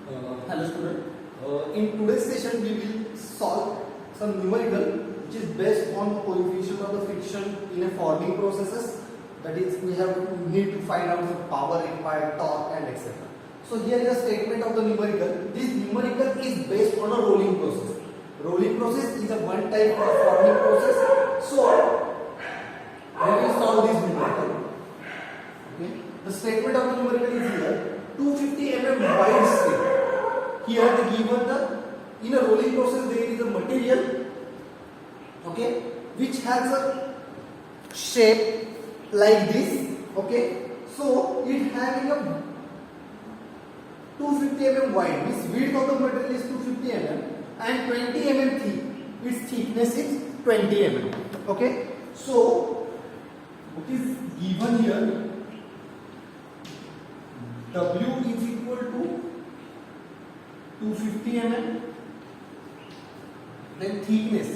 Hello student. In today's session we will solve some numerical which is based on the coefficient of the friction in a forming processes. That is, we need to find out the power required, torque and etc. So here is a statement of the numerical. This numerical is based on a rolling process. Rolling process is a one type of forming process. So we will solve this numerical. Okay. The statement of the numerical is here. 250 mm wide strip. Here they given the in a rolling process there is a material, okay, which has a shape like this, okay. So it having a 250 mm wide. This width of the material is 250 mm and 20 mm thick. Its thickness is 20 mm. Okay. So what is given here? W is equal to 250 mm. Then thickness.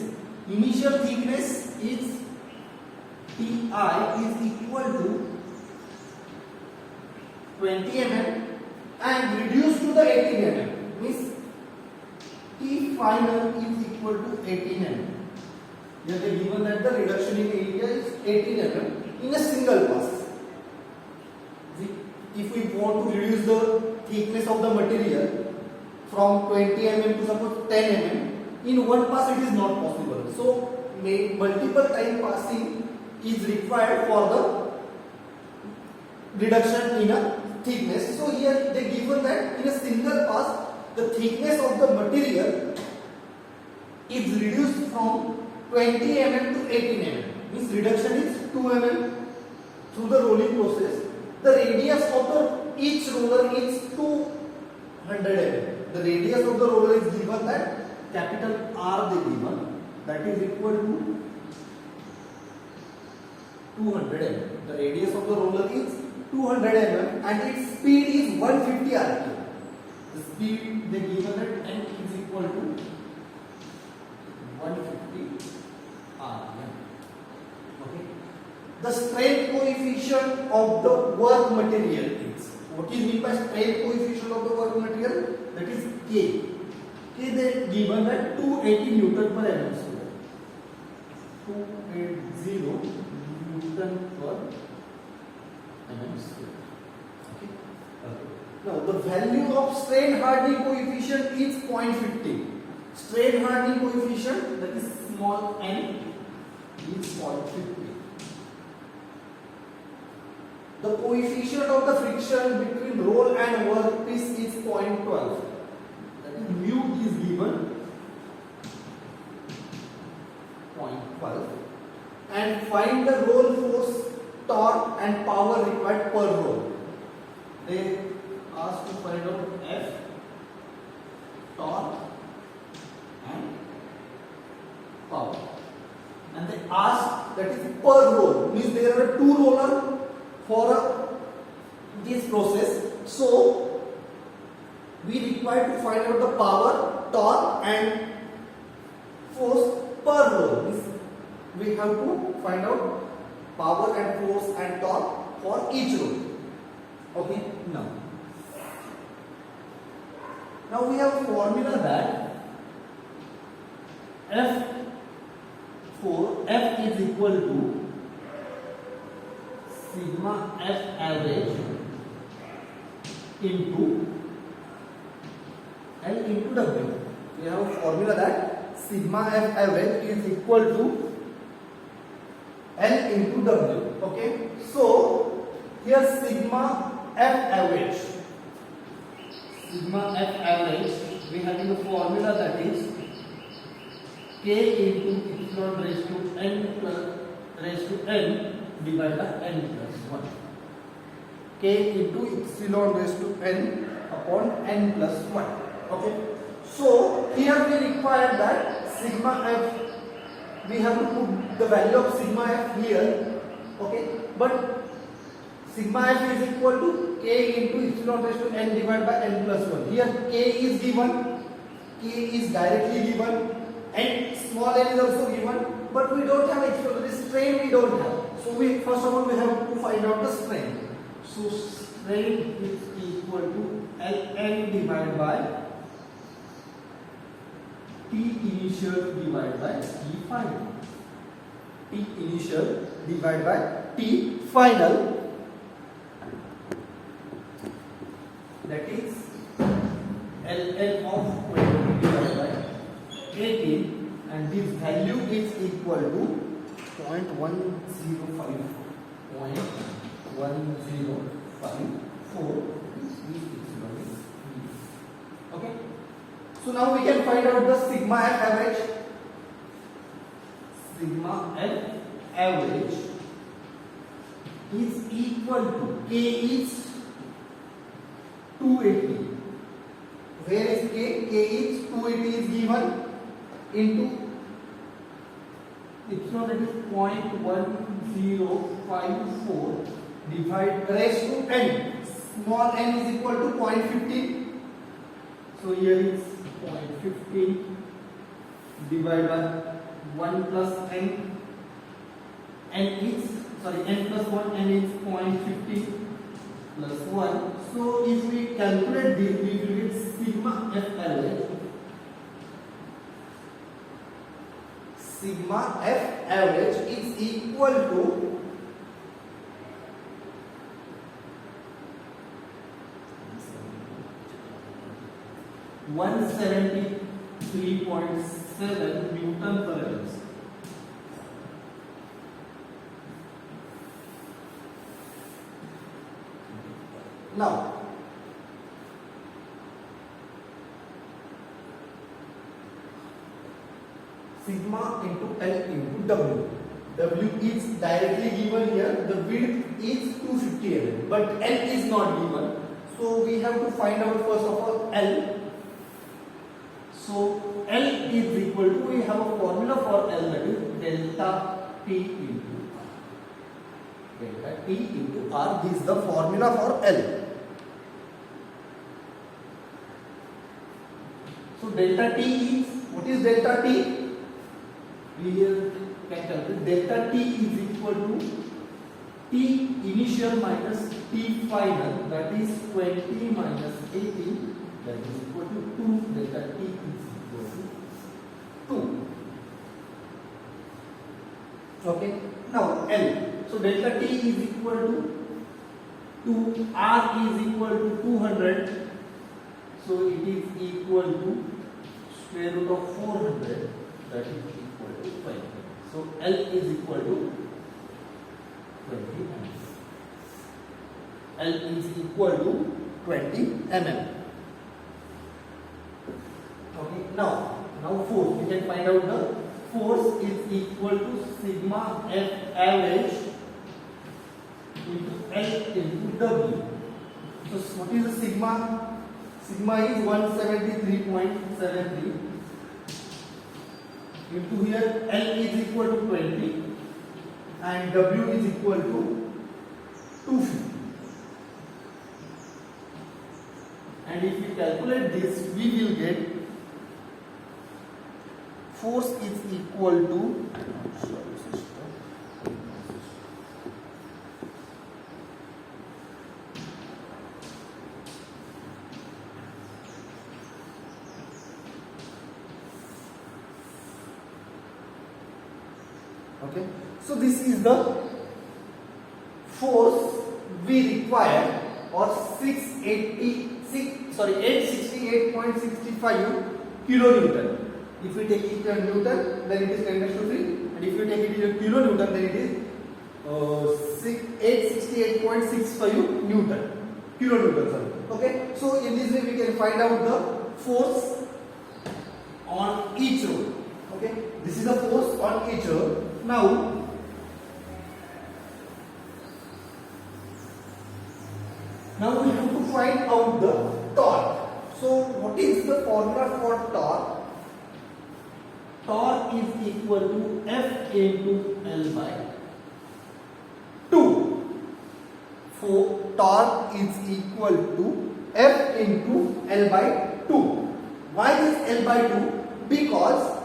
Initial thickness is Ti is equal to 20 mm and reduced to the 18 mm. Means T final is equal to 18 mm. Here they given that the reduction in area is 18 mm in a single pass. If we want to reduce the thickness of the material from 20 mm to suppose 10 mm, in one pass it is not possible. So multiple time passing is required for the reduction in a thickness. So here they given that in a single pass the thickness of the material is reduced from 20 mm to 18 mm. Means reduction is 2 mm through the rolling process. The radius of the each roller is 200 mm. The radius of the roller is given that capital R they given, that is equal to 200 mm. The radius of the roller is 200 mm and its speed is 150 rpm. The speed they given that n is equal to 150 rpm. Okay. The strain coefficient of the work material is, what is meant by strain coefficient of the work material? That is K. K they given that 280 Newton per mm square. 280 Newton per mm square. Okay. Now the value of strain hardening coefficient is 0.50. Strain hardening coefficient, that is small n, is 0.50. The coefficient of the friction between roll and workpiece is 0.12. That is mu is given 0.12. And find the roll force, torque and power required per roll. They ask to find out F, torque and power. And they ask, that is per roll. Means there are two rollers for this process. So we require to find out the power, torque and force per roll. Means we have to find out power and force and torque for each roll. Okay. Now we have a formula that F is equal to sigma F average into L into W. We have a formula that sigma F average is equal to L into W. Okay. So here sigma F average. Sigma F average, we have in the formula that is K into epsilon raised to N plus raised to N divided by N plus 1. K into epsilon raised to N upon N plus 1. Okay. So here we require that sigma F, we have to put the value of sigma F here. Okay. But sigma F is equal to K into epsilon raised to N divided by N plus 1. Here K is given, K is directly given, and small n is also given, but we don't have epsilon, the strain we don't have. So we first of all we have to find out the strain. So strain is equal equal to ln divided by T initial divided by T final. T initial divided by T final, that is ln of 20 divided by 18, and this value is equal to 0.1054. Okay. So now we can find out the sigma f average. Sigma f average is equal to K is 280. Where is K? K is 280 is given into epsilon, that is 0.1054 divide raised to n. Small n is equal to 0.15. So here is 0.15 divided by 1 plus n. N plus 1, n is 0.15 plus 1. So if we calculate this, we will get sigma f average. Sigma f average is equal to 173.7 Newton per Lbs. Now, sigma into L into W. W is directly given here. The width is 250 mm, but L is not given. So we have to find out first of all L. So L is equal to, we have a formula for L, that is delta T into R. This is the formula for L. So delta T is, what is delta T? We here can calculate delta T is equal to T initial minus T final, that is 20 minus 18, that is equal to 2. Delta T is equal to 2. Okay. Now L. So delta T is equal to R is equal to 200. So it is equal to square root of 400, that is equal to 5. So L is equal to 20 mm. L is equal to 20 mm. Okay. Now force. We can find out the force is equal to sigma F average into L into W. So what is the sigma? Sigma is 173.73 into here L is equal to 20 and W is equal to 250. And if we calculate this, we will get force is equal to okay. So this is the force we require, or 868.65 kilonewton. If we take it in Newton, then it is 10⁻⁵, and if you take it in kilonewton, then it is 868.65 Newton. Kilonewton, sorry. Okay. So in this way we can find out the force on each roll. Okay. This is the force on each roll. Now we have to find out the torque. So what is the formula for torque? Torque is equal to F into L by 2. So torque is equal to F into L by 2. Why is L by 2? Because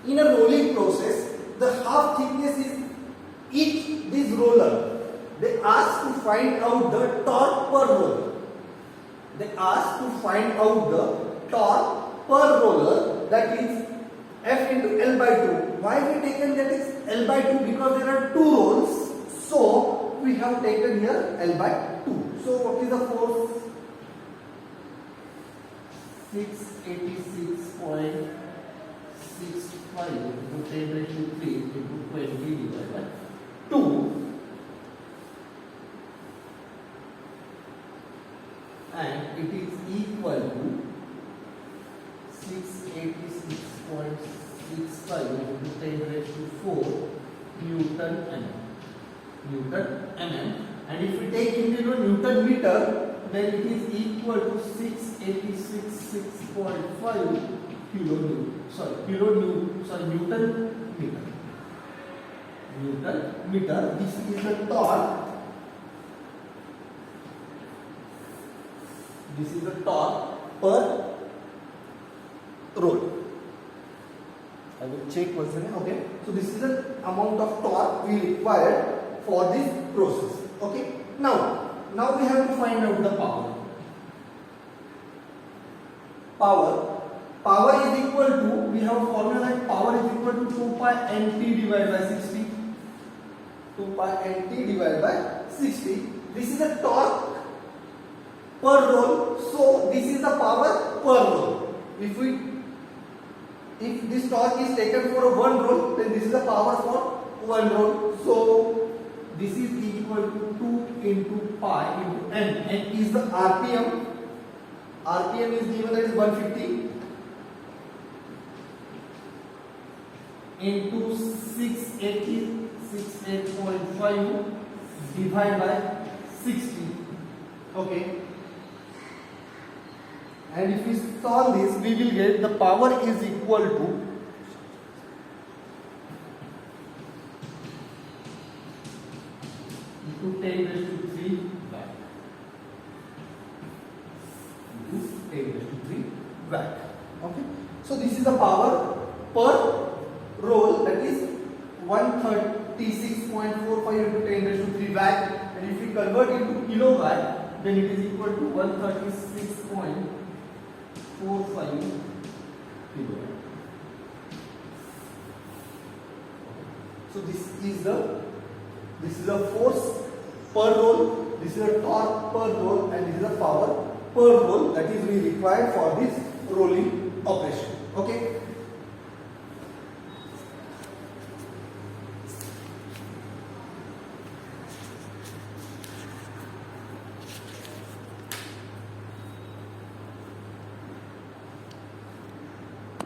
in a rolling process, the half thickness is each this roller. They ask to find out the torque per roll. they ask to find out the torque per roller, that is F into L by 2. Why we taken that is L by 2? Because there are two rolls, so we have taken here L by 2. So what is the force? 686.65 into 10 raised to 3 into 20 divided by 2. And it is equal to 686.65 into 10 raised to 4 Newton mm. And if we take into Newton meter, then it is equal to 686.6.5 Newton meter. This is the torque. This is the torque per roll. I will check once again. Okay. So this is the amount of torque we require for this process. Okay. Now we have to find out the power. Power is equal to, we have a formula that power is equal to 2 pi nt divided by 60. 2 pi nt divided by 60. This is the torque per roll. So this is the power per roll. If this torque is taken for a one roll, then this is the power for one roll. So this is equal to 2 into pi into n. N is the RPM. RPM is given, that is 150 into 688.5 divided by 60. Okay. And if we solve this, we will get the power is equal to into 10 raised to 3 watt. Into 10 raised to 3 watt. Okay. So this is the power per roll, that is 136.45 into 10 raised to 3 watt. And if we convert it to kilowatt, then it is equal to 136.45 kilowatt. So this is the force per roll, this is the torque per roll, and this is the power per roll that is we require for this rolling operation. Okay.